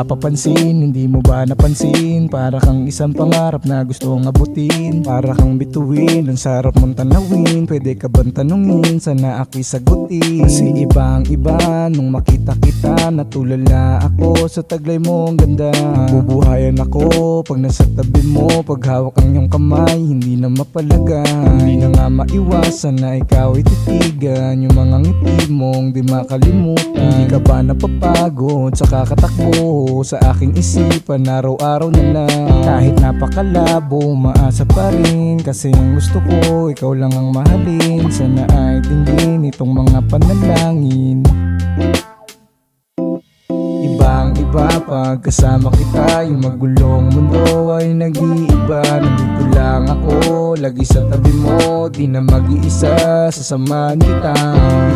napapapansin, hindi mo ba napansin? Para kang isang pangarap na gustong abutin, para kang bituin, ang sarap mong tanawin. Pwede ka bang tanungin, sana ako'y sagutin. Kasi ibang iba nung makita kita, natulala ako sa taglay mong ganda. Bubuhayan ako pag nasa tabi mo, pag hawak ang iyong kamay, hindi na mapalaga. Hindi na nga maiwasan na ikaw ay titigan, yung mga ngiti mong di makalimutan. Hindi ka ba napapagod sa kakatakbo sa aking isipan, araw-araw na lang? Kahit napakalabo, maasa pa rin, kasi ang gusto ko, ikaw lang ang mahalin. Sana ay tingin itong mga panalangin. Ibang iba pag kasama kita, yung magulong mundo ay nag-iiba. Nandito lang ako, lagi sa tabi mo, di na mag-iisa, sasamahan kita.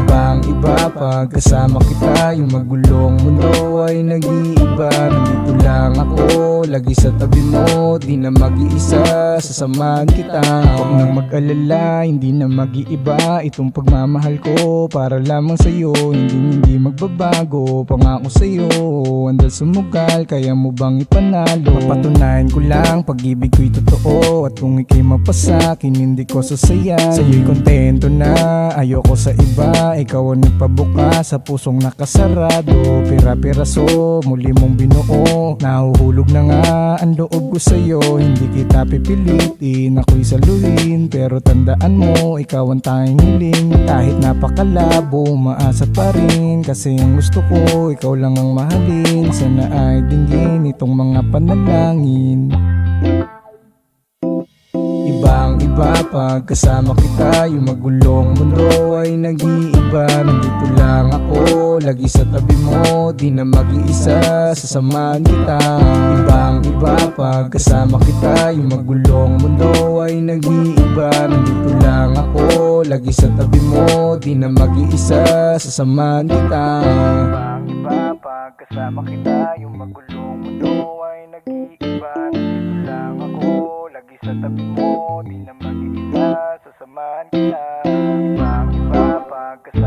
Ibang iba pag kasama kita, yung magulong mundo ay nag-iiba. Nandito lang ako, lagi sa tabi mo, di na mag-iisa, sasamahan kita. Huwag nang mag-alala, hindi na mag-iiba itong pagmamahal ko, para lamang sa'yo, hindi magbabago. Pangako sa'yo, andal sumugal, kaya mo bang ipanalo? Papatunayan ko lang, pag-ibig ko'y totoo, at kung ika'y mapasakin, hindi ko sasaya. Sa'yo'y kontento na, ayoko sa iba. Ikaw ang nagpabuka sa pusong nakasarado. Pira-piraso, muli mong binuo, nahuhulog na nga ang loob ko sa'yo. Hindi kita pipilitin, ako'y saluhin, pero tandaan mo, ikaw ang tanging hiling. Kahit napakalabo, maasa pa rin, kasi ang gusto ko, ikaw lang ang mahalin. Sana ay dinggin itong mga panalangin. Ibang iba pag kasama kita, yung magulong mundo ay nag-iiba. Nandito lang ako, lagi sa tabi mo, di na mag-iisa, sasamahan kita. Ibang iba pag kasama kita, yung magulong mundo ay nag-iiba. Nandito lang ako, lagi sa tabi mo, di na mag-iisa, sasamahan kita. Ibang iba pag kasama kita, yung magulong mundo ay nag-iiba. Nandito lang ako, lagi sa tabi mo, di na mag-iisa, sasamahan kita. Ibang iba pag kasama